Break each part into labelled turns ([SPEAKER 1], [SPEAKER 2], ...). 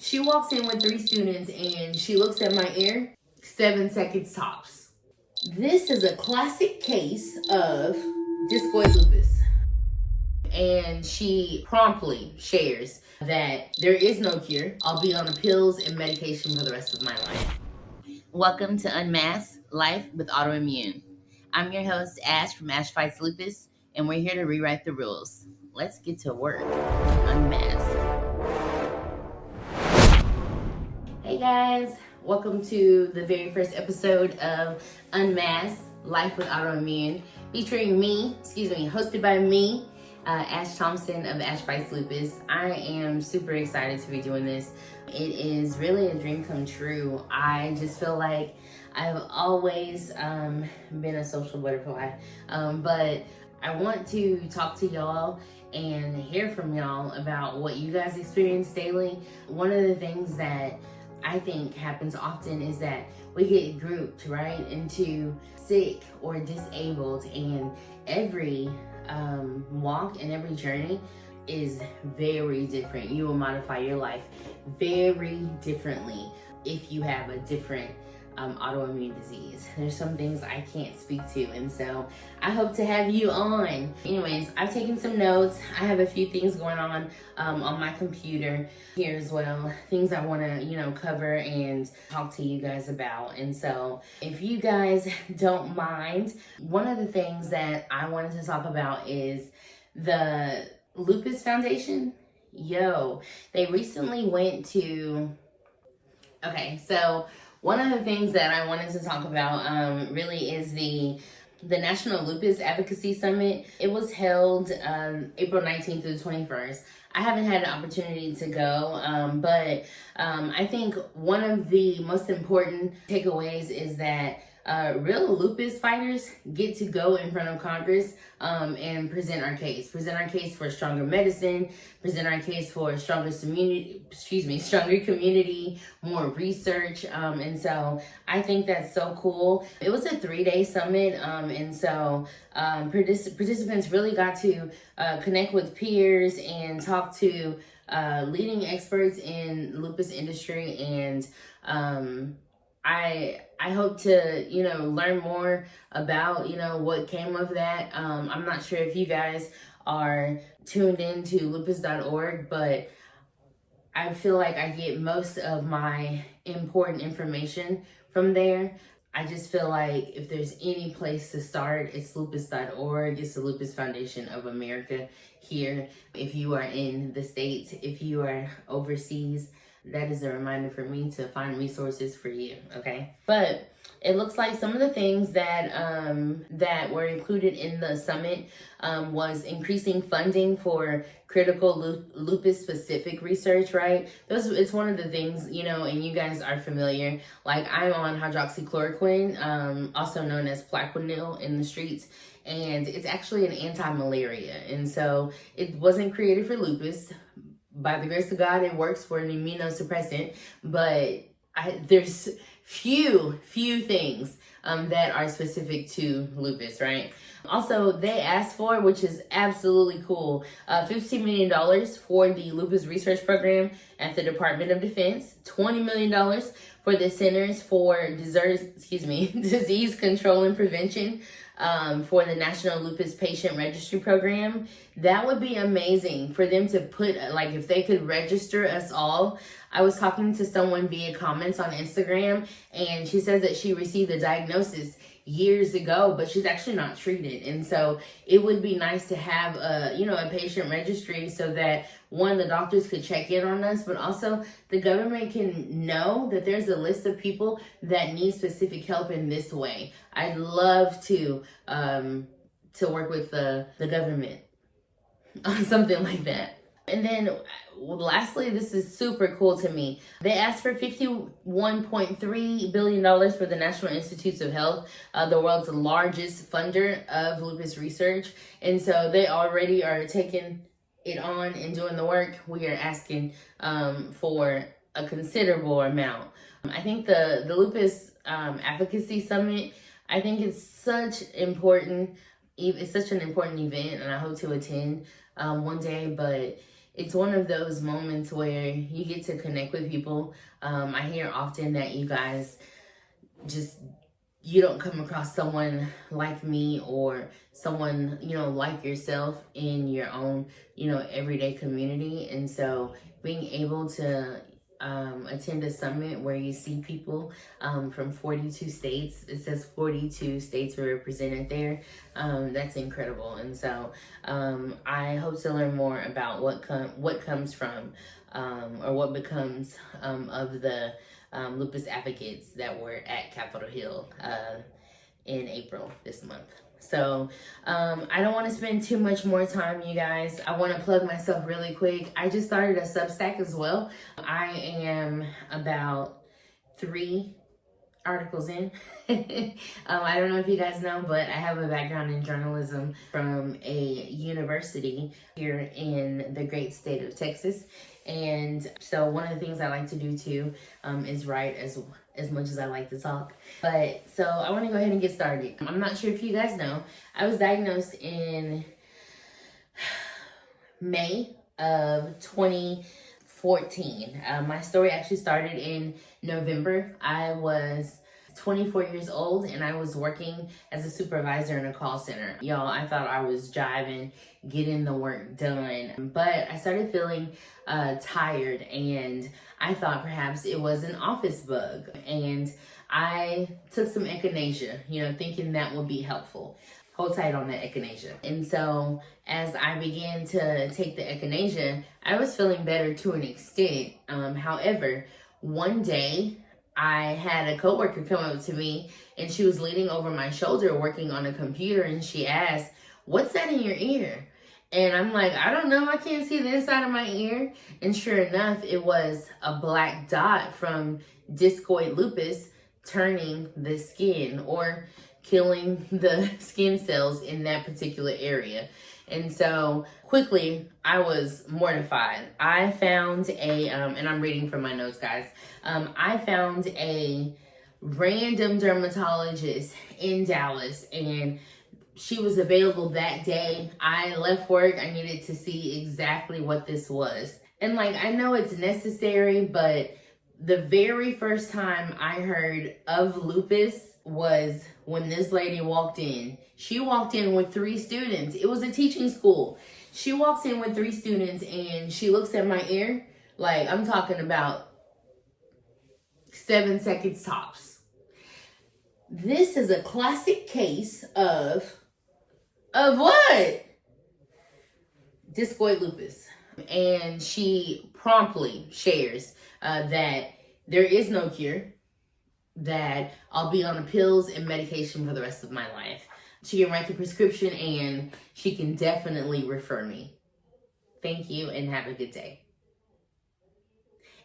[SPEAKER 1] She walks in with 3 students and she looks at my ear, 7 seconds tops. This is a classic case of discoid lupus. And she promptly shares that there is no cure. I'll be on the pills and medication for the rest of my life. Welcome to Unmasked, Life with Autoimmune. I'm your host, Ash from Ash Fights Lupus, and we're here to rewrite the rules. Let's get to work. Unmasked. Hey guys, welcome to the very first episode of Unmasked, Life with Autoimmune, featuring me, hosted by me, Ash Thompson of Ash Fights Lupus. I am super excited to be doing this. It is really a dream come true. I just feel like I've always been a social butterfly, but I want to talk to y'all and hear from y'all about what you guys experience daily. One of the things that I think happens often is that we get grouped right into sick or disabled, and every walk and every journey is very different. You will modify your life very differently if you have a different autoimmune disease. There's some things I can't speak to, and so I hope to have you on. Anyways, I've taken some notes. I have a few things going on my computer here as well, things I want to cover and talk to you guys about. And so if you guys don't mind, one of the things that I wanted to talk about is the Lupus Foundation. They recently went to one of the things that I wanted to talk about really is the National Lupus Advocacy Summit. It was held April 19th through the 21st. I haven't had an opportunity to go, but I think one of the most important takeaways is that real lupus fighters get to go in front of Congress and present our case for stronger medicine, present our case for stronger community, more research. And so I think that's so cool. It was a 3-day summit. And so participants really got to connect with peers and talk to leading experts in lupus industry. And I hope to, learn more about, what came of that. I'm not sure if you guys are tuned into lupus.org, but I feel like I get most of my important information from there. I just feel like if there's any place to start, it's lupus.org. It's the Lupus Foundation of America here. If you are in the States, if you are overseas, that is a reminder for me to find resources for you, okay? But it looks like some of the things that that were included in the summit was increasing funding for critical lupus-specific research, right? It's one of the things, and you guys are familiar. Like, I'm on hydroxychloroquine, also known as Plaquenil in the streets, and it's actually an anti-malaria. And so it wasn't created for lupus. By the grace of God, it works for an immunosuppressant, but there's few things that are specific to lupus, right? Also, they asked for, which is absolutely cool, $15 million for the lupus research program at the Department of Defense, $20 million for the Centers for Disease Control and Prevention, for the National Lupus Patient Registry Program. That would be amazing for them to put, if they could register us all. I was talking to someone via comments on Instagram, and she says that she received a diagnosis years ago, but she's actually not treated. And so it would be nice to have a patient registry so that, one, the doctors could check in on us, but also the government can know that there's a list of people that need specific help in this way. I'd love to work with the government on something like that. And then lastly, this is super cool to me. They asked for $51.3 billion for the National Institutes of Health, the world's largest funder of lupus research. And so they already are taking it on and doing the work. We are asking for a considerable amount. I think the Lupus Advocacy Summit, I think it's such an important event, and I hope to attend one day, but it's one of those moments where you get to connect with people. I hear often that you guys just, you don't come across someone like me or someone, like yourself in your own, everyday community. And so being able to attend a summit where you see people from 42 states, it says 42 states were represented there. That's incredible. And so I hope to learn more about what comes from or what becomes of the lupus advocates that were at Capitol Hill in April this month. So I don't want to spend too much more time, you guys. I want to plug myself really quick. I just started a Substack as well. I am about 3 articles in. I don't know if you guys know, but I have a background in journalism from a university here in the great state of Texas. And so one of the things I like to do too is write as much as I like to talk. But so I want to go ahead and get started. I'm not sure if you guys know, I was diagnosed in May of 2014. My story actually started in November. I was 24 years old and I was working as a supervisor in a call center. Y'all, I thought I was jiving, getting the work done, but I started feeling tired and I thought perhaps it was an office bug, and I took some echinacea, thinking that would be helpful. Hold tight on that echinacea. And so as I began to take the echinacea, I was feeling better to an extent. However, one day I had a coworker come up to me and she was leaning over my shoulder working on a computer, and she asked, "What's that in your ear?" And I'm like, "I don't know, I can't see the inside of my ear." And sure enough, it was a black dot from discoid lupus turning the skin or killing the skin cells in that particular area. And so quickly, I was mortified. I found and I'm reading from my notes, guys. I found a random dermatologist in Dallas, and she was available that day. I left work. I needed to see exactly what this was. And I know it's necessary, but the very first time I heard of lupus was when this lady walked in. She walked in with 3 students. It was a teaching school. She walks in with 3 students and she looks at my ear. I'm talking about 7 seconds tops. This is a classic case of what? Discoid lupus. And she promptly shares that there is no cure, that I'll be on pills and medication for the rest of my life. She can write the prescription and she can definitely refer me. Thank you and have a good day.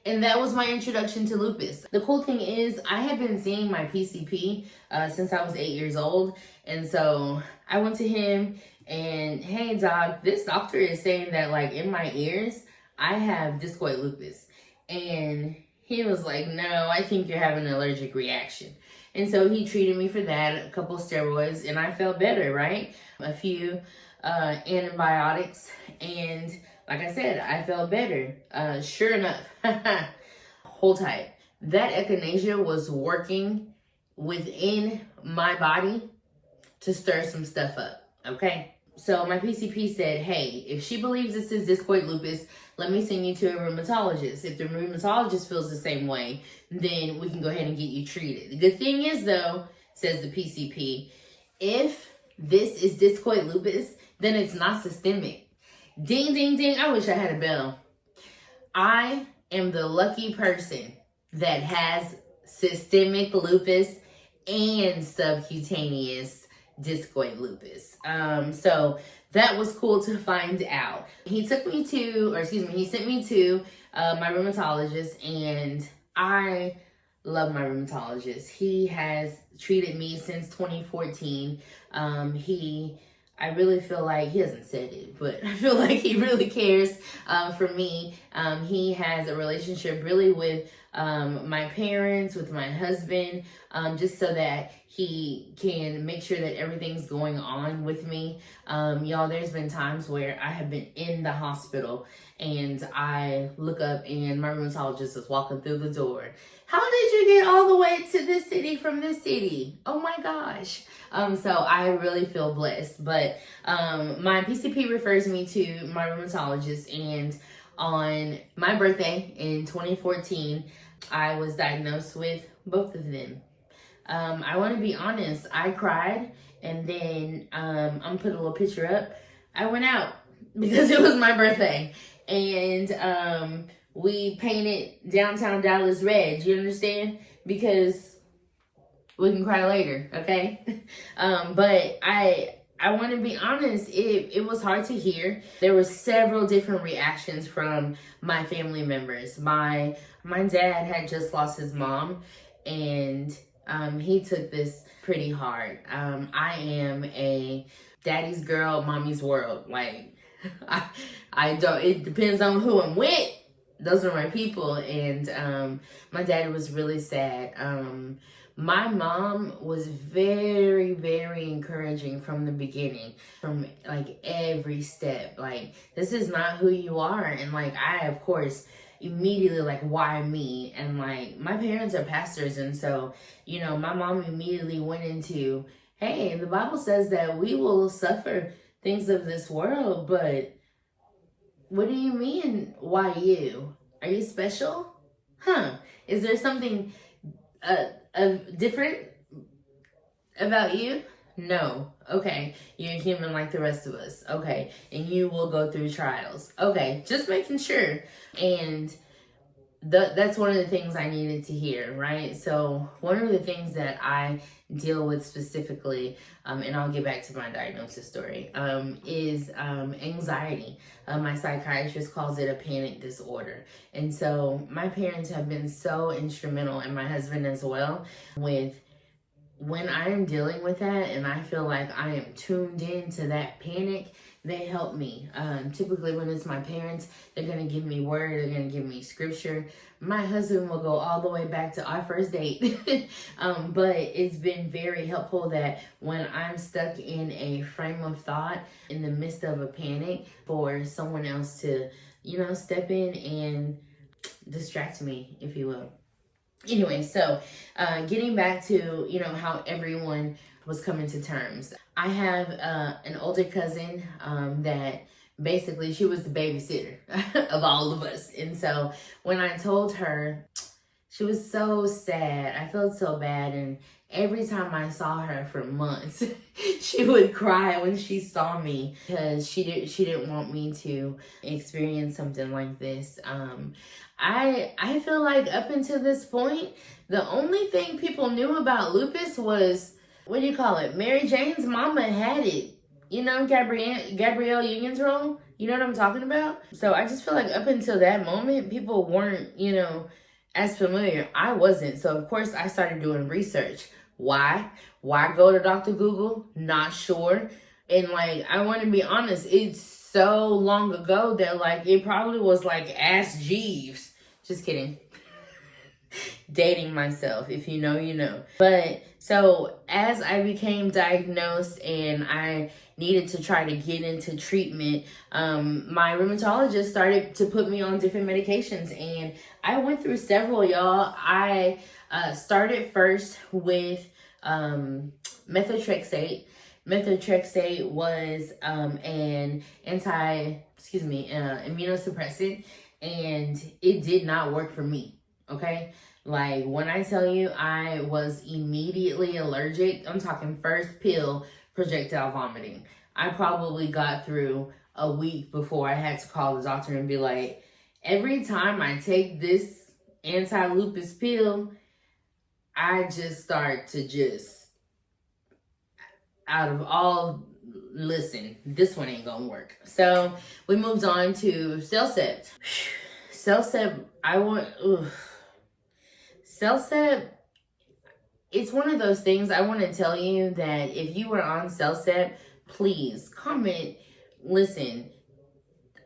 [SPEAKER 1] And that was my introduction to lupus. The cool thing is I had been seeing my PCP since I was 8 years old. And so I went to him and, "Hey doc, this doctor is saying that in my ears, I have discoid lupus." And he was like, "No, I think you're having an allergic reaction." And so he treated me for that, a couple steroids, and I felt better, right? A few antibiotics, and like I said, I felt better. Sure enough, hold tight. That echinacea was working within my body to stir some stuff up, okay? So my PCP said, "Hey, if she believes this is discoid lupus, let me send you to a rheumatologist. If the rheumatologist feels the same way, then we can go ahead and get you treated." The good thing is though, says the PCP, if this is discoid lupus, then it's not systemic. Ding, ding, ding. I wish I had a bell. I am the lucky person that has systemic lupus and subcutaneous discoid lupus. So that was cool to find out. He sent me to my rheumatologist, and I love my rheumatologist. He has treated me since 2014. I really feel like, he hasn't said it, but I feel like he really cares for me. He has a relationship really with my parents, with my husband, just so that he can make sure that everything's going on with me. Y'all, there's been times where I have been in the hospital and I look up and my rheumatologist is walking through the door. How did you get all the way to this city from this city? Oh my gosh. So I really feel blessed. But my PCP refers me to my rheumatologist, and on my birthday in 2014, I was diagnosed with both of them. I want to be honest, I cried, and then I'm putting a little picture up. I went out because it was my birthday, and we painted downtown Dallas red. You understand? Because we can cry later, okay? But I want to be honest, it was hard to hear. There were several different reactions from my family members. My dad had just lost his mom, and he took this pretty hard. I am a daddy's girl, mommy's world. Like, I don't, it depends on who I'm with. Those are my people. And my dad was really sad. My mom was very, very encouraging from the beginning, from like every step. Like, this is not who you are. And like, I, of course, immediately like, why me? And like, my parents are pastors, and so, you know, my mom immediately went into, hey, the Bible says that we will suffer things of this world, but what do you mean, why you? Are you special? Huh? Is there something different about you? No. Okay. You're human like the rest of us. Okay. And you will go through trials. Okay. Just making sure. And that's one of the things I needed to hear, right? So one of the things that I deal with specifically, and I'll get back to my diagnosis story, is anxiety. My psychiatrist calls it a panic disorder. And so my parents have been so instrumental, and my husband as well, with when I am dealing with that and I feel like I am tuned into that panic, they help me. Typically when it's my parents, they're going to give me word, they're going to give me scripture. My husband will go all the way back to our first date. But it's been very helpful that when I'm stuck in a frame of thought in the midst of a panic, for someone else to, you know, step in and distract me, if you will. Anyway, so getting back to, you know, how everyone was coming to terms. I have an older cousin that basically she was the babysitter of all of us. And so when I told her, she was so sad. I felt so bad. And every time I saw her for months, she would cry when she saw me because she didn't want me to experience something like this. I feel like up until this point, the only thing people knew about lupus was, what do you call it? Mary Jane's mama had it. You know, Gabrielle Union's role. You know what I'm talking about? So I just feel like up until that moment, people weren't, you know, as familiar. I wasn't. So of course I started doing research. Why? Why go to Dr. Google? Not sure. And like, I want to be honest, it's so long ago that like, it probably was like Ask Jeeves. Just kidding. Dating myself. If you know, you know. But so as I became diagnosed and I needed to try to get into treatment, my rheumatologist started to put me on different medications, and I went through several, y'all. I started first with methotrexate. Methotrexate was an immunosuppressant, and it did not work for me. Okay, like when I tell you I was immediately allergic, I'm talking first pill, projectile vomiting. I probably got through a week before I had to call the doctor and be like, every time I take this anti-lupus pill, I just start to just, out of all, listen, this one ain't gonna work. So we moved on to CellCept. CellCept, CellCept, it's one of those things. I want to tell you that if you were on CellCept, please comment. Listen,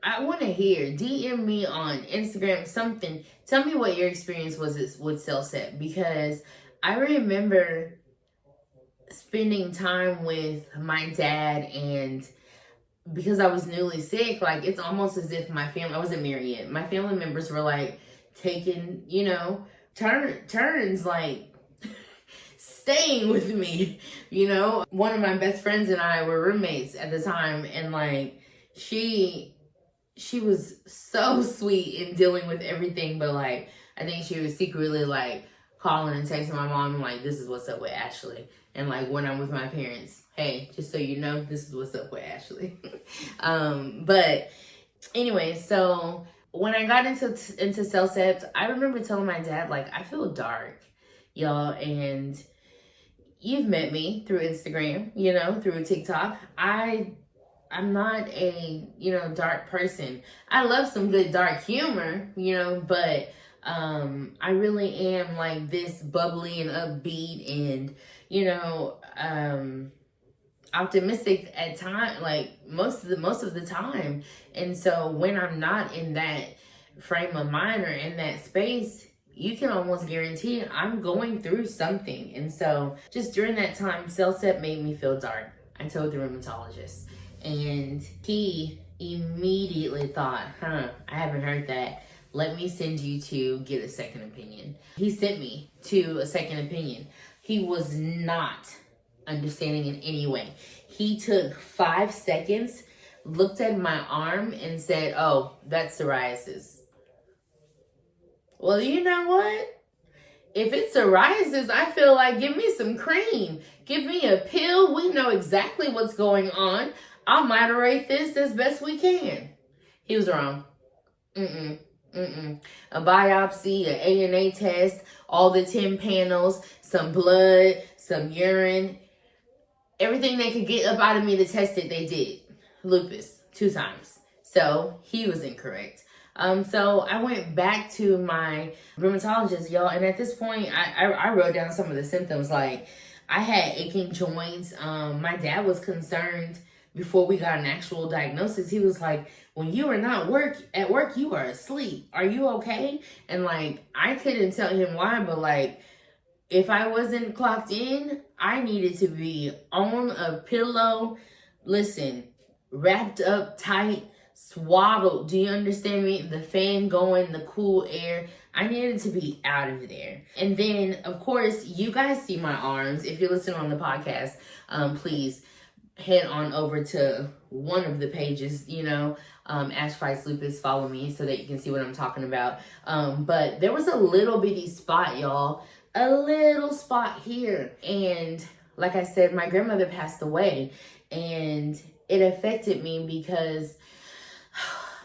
[SPEAKER 1] I want to hear. DM me on Instagram, something. Tell me what your experience was with CellSep, because I remember spending time with my dad, and because I was newly sick, like, it's almost as if my family, I wasn't married yet, my family members were like taking, turns, like staying with me, One of my best friends and I were roommates at the time, and like she was so sweet in dealing with everything, but like I think she was secretly like calling and texting my mom and like, this is what's up with Ashley. And like when I'm with my parents, hey, just so you know, this is what's up with Ashley. But anyway, so when I got into CellSept, I remember telling my dad, like, I feel dark, y'all, and you've met me through Instagram, through TikTok. I'm not a, dark person. I love some good dark humor, but I really am like this bubbly and upbeat and, optimistic at time, like most of the time. And so when I'm not in that frame of mind or in that space, you can almost guarantee I'm going through something. And so just during that time, CellSep made me feel dark. I told the rheumatologist, and he immediately thought, I haven't heard that. Let me send you to get a second opinion. He sent me to a second opinion. He was not understanding in any way. He took 5 seconds, looked at my arm, and said, oh, that's psoriasis. Well, you know what? If it's psoriasis, I feel like give me some cream. Give me a pill. We know exactly what's going on. I'll moderate this as best we can. He was wrong. A biopsy, an ANA test, all the 10 panels, some blood, some urine. Everything they could get up out of me to test it, they did. Lupus, 2 times. So he was incorrect. So I went back to my rheumatologist, y'all. And at this point, I wrote down some of the symptoms. Like, I had aching joints. My dad was concerned before we got an actual diagnosis. He was like, when you are not at work, you are asleep. Are you okay? And like, I couldn't tell him why, but like, if I wasn't clocked in, I needed to be on a pillow. Listen, wrapped up tight, swaddled. Do you understand me? The fan going, the cool air. I needed to be out of there. And then, of course, you guys see my arms. If you're listening on the podcast, please head on over to one of the pages, Ash Fights Lupus. Follow me so that you can see what I'm talking about. But there was a little bitty spot, y'all. A little spot here. And like I said, my grandmother passed away. And it affected me because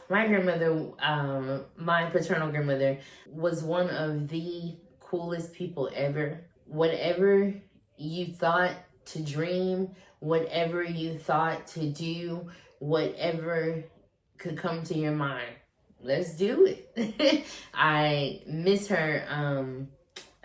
[SPEAKER 1] my grandmother, my paternal grandmother, was one of the coolest people ever. Whatever you thought to dream, whatever you thought to do, whatever could come to your mind, let's do it. I miss her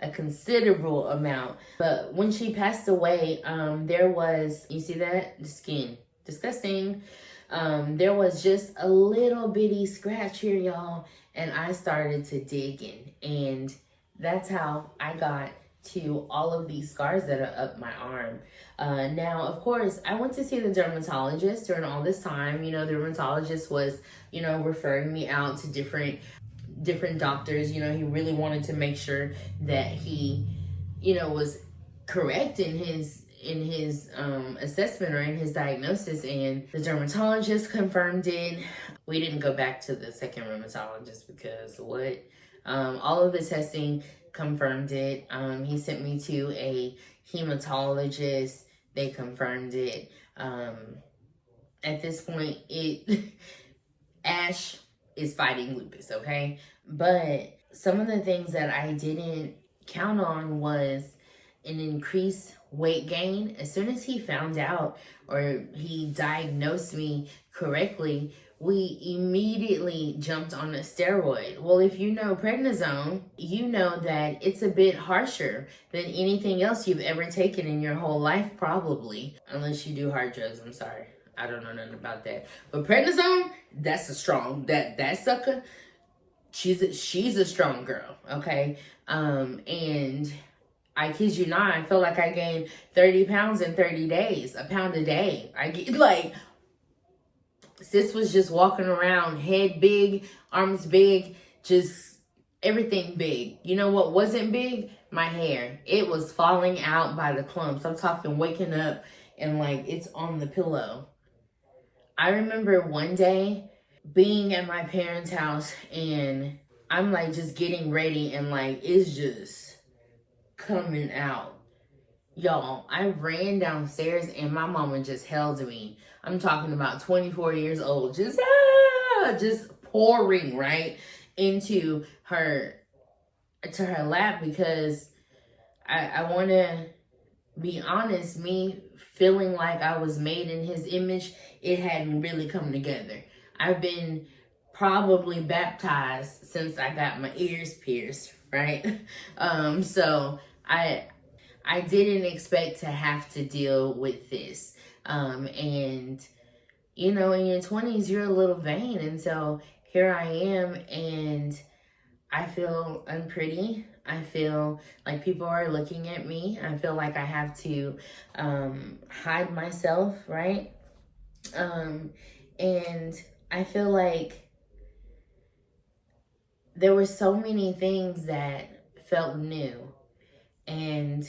[SPEAKER 1] a considerable amount. But when she passed away, there was, you see that? The skin. Disgusting. There was just a little bitty scratch here, y'all. And I started to dig in. And that's how I got to all of these scars that are up my arm. Now, of course, I went to see the dermatologist during all this time. The dermatologist was, referring me out to different doctors. He really wanted to make sure that he, was correct in his assessment or in his diagnosis, and the dermatologist confirmed it. We didn't go back to the second rheumatologist because all of the testing confirmed it. He sent me to a hematologist. They confirmed it. At this point, Ash is fighting lupus, okay? But some of the things that I didn't count on was an increased weight gain. As soon as he found out, or he diagnosed me correctly, we immediately jumped on a steroid. Well, if you know prednisone, you know that it's a bit harsher than anything else you've ever taken in your whole life, probably. Unless you do hard drugs, I'm sorry. I don't know nothing about that. But prednisone, that's a strong, that sucker, she's a strong girl, okay? And I kid you not, I feel like I gained 30 pounds in 30 days, a pound a day. I get like, sis was just walking around, head big, arms big, just everything big. You know what wasn't big? My hair. It was falling out by the clumps. I'm talking waking up and like it's on the pillow. I remember one day being at my parents' house and I'm like just getting ready and like it's just coming out. Y'all, I ran downstairs and my mama just held me. I'm talking about 24 years old, just pouring right into her lap because I want to be honest, me feeling like I was made in his image, it hadn't really come together. I've been probably baptized since I got my ears pierced, right? So I didn't expect to have to deal with this. And you know, in your 20s, you're a little vain. And so here I am, and I feel unpretty. I feel like people are looking at me. I feel like I have to hide myself, right? And I feel like there were so many things that felt new, and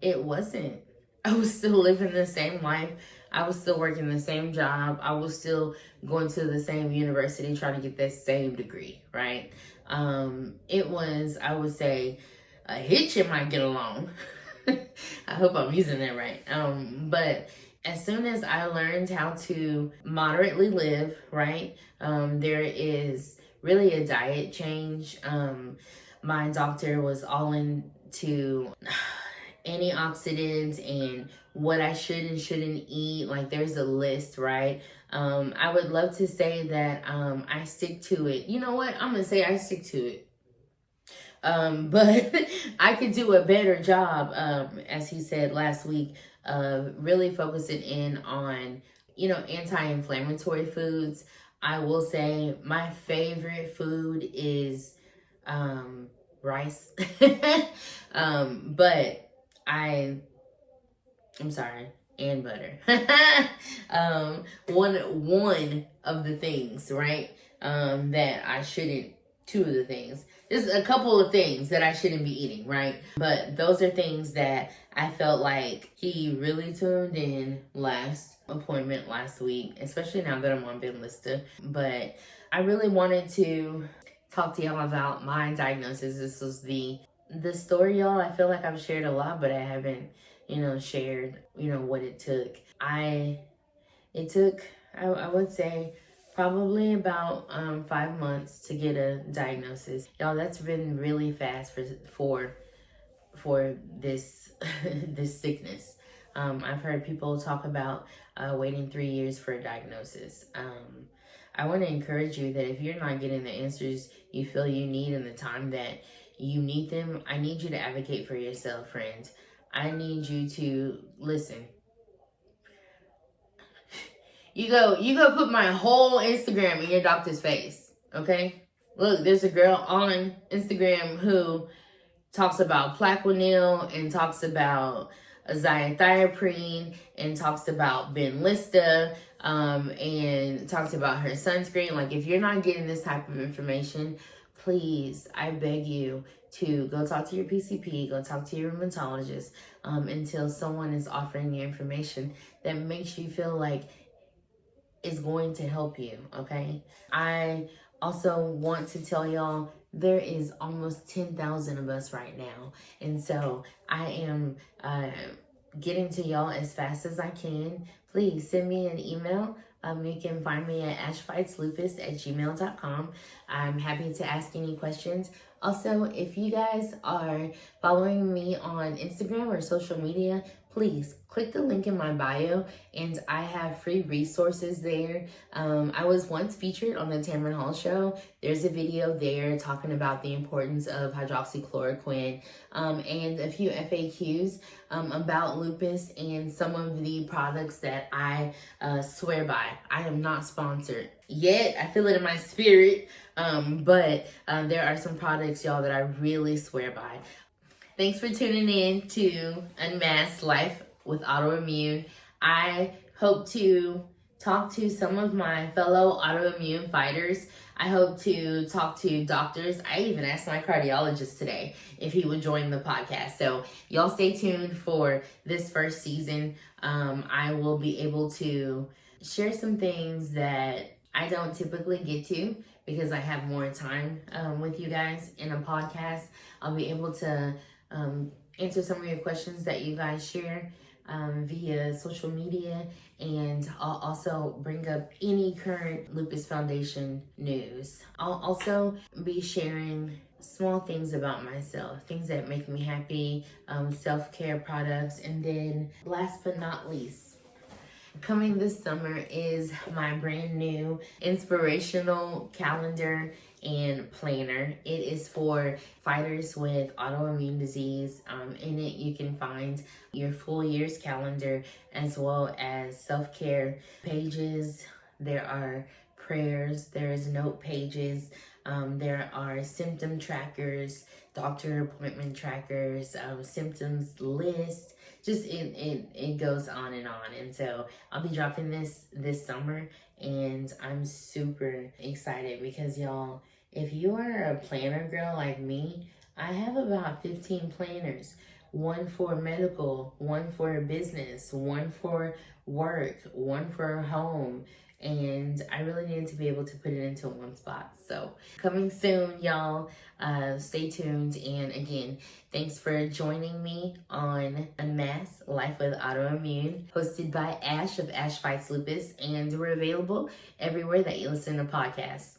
[SPEAKER 1] it wasn't. I was still living the same life. I was still working the same job. I was still going to the same university trying to get that same degree, right? It was, I would say, a hitch in my get along. I hope I'm using that right. But as soon as I learned how to moderately live, right, there is really a diet change. My doctor was all into antioxidants and what I should and shouldn't eat. Like there's a list, right? I would love to say that I stick to it. You know what? I'm gonna say I stick to it. But I could do a better job, as he said last week, of really focusing in on, you know, anti-inflammatory foods. I will say my favorite food is rice. But I'm sorry, and butter. One of the things, right? That I shouldn't, two of the things. There's a couple of things that I shouldn't be eating, right? But those are things that I felt like he really tuned in last appointment last week, especially now that I'm on Benlista. But I really wanted to talk to y'all about my diagnosis. This was the story, y'all. I feel like I've shared a lot, but I haven't, you know, shared, you know, what it took. It took, I would say, probably about 5 months to get a diagnosis. Y'all, that's been really fast for this this sickness. I've heard people talk about waiting 3 years for a diagnosis. I want to encourage you that if you're not getting the answers you feel you need in the time that you need them, I need you to advocate for yourself, friends. I need you to listen. You go put my whole Instagram in your doctor's face, okay? Look, there's a girl on Instagram who talks about Plaquenil and talks about azathioprine and talks about Benlista and talks about her sunscreen. Like, if you're not getting this type of information, please, I beg you to go talk to your PCP, go talk to your rheumatologist until someone is offering you information that makes you feel like is going to help you, okay? I also want to tell y'all there is almost 10,000 of us right now. And so I am getting to y'all as fast as I can. Please send me an email. You can find me at ashfightslupus@gmail.com. I'm happy to ask any questions. Also, if you guys are following me on Instagram or social media, please click the link in my bio, and I have free resources there. I was once featured on the Tamron Hall show. There's a video there talking about the importance of hydroxychloroquine, and a few FAQs about lupus and some of the products that I swear by. I am not sponsored yet. I feel it in my spirit, but there are some products, y'all, that I really swear by. Thanks for tuning in to Unmasked Life with Autoimmune. I hope to talk to some of my fellow autoimmune fighters. I hope to talk to doctors. I even asked my cardiologist today if he would join the podcast. So y'all stay tuned for this first season. I will be able to share some things that I don't typically get to because I have more time with you guys in a podcast. I'll be able to answer some of your questions that you guys share via social media, and I'll also bring up any current Lupus Foundation news. I'll also be sharing small things about myself, things that make me happy, self-care products, and then last but not least, coming this summer is my brand new inspirational calendar and planner. It is for fighters with autoimmune disease. In it, you can find your full year's calendar as well as self-care pages. There are prayers, there's note pages, there are symptom trackers, doctor appointment trackers, symptoms list. Just it goes on and on. And so I'll be dropping this summer, and I'm super excited because y'all, if you are a planner girl like me, I have about 15 planners. One for medical, one for business, one for work, one for home. And I really needed to be able to put it into one spot. So coming soon, y'all. Stay tuned. And again, thanks for joining me on Unmasked Life with Autoimmune, hosted by Ash of Ash Fights Lupus. And we're available everywhere that you listen to podcasts.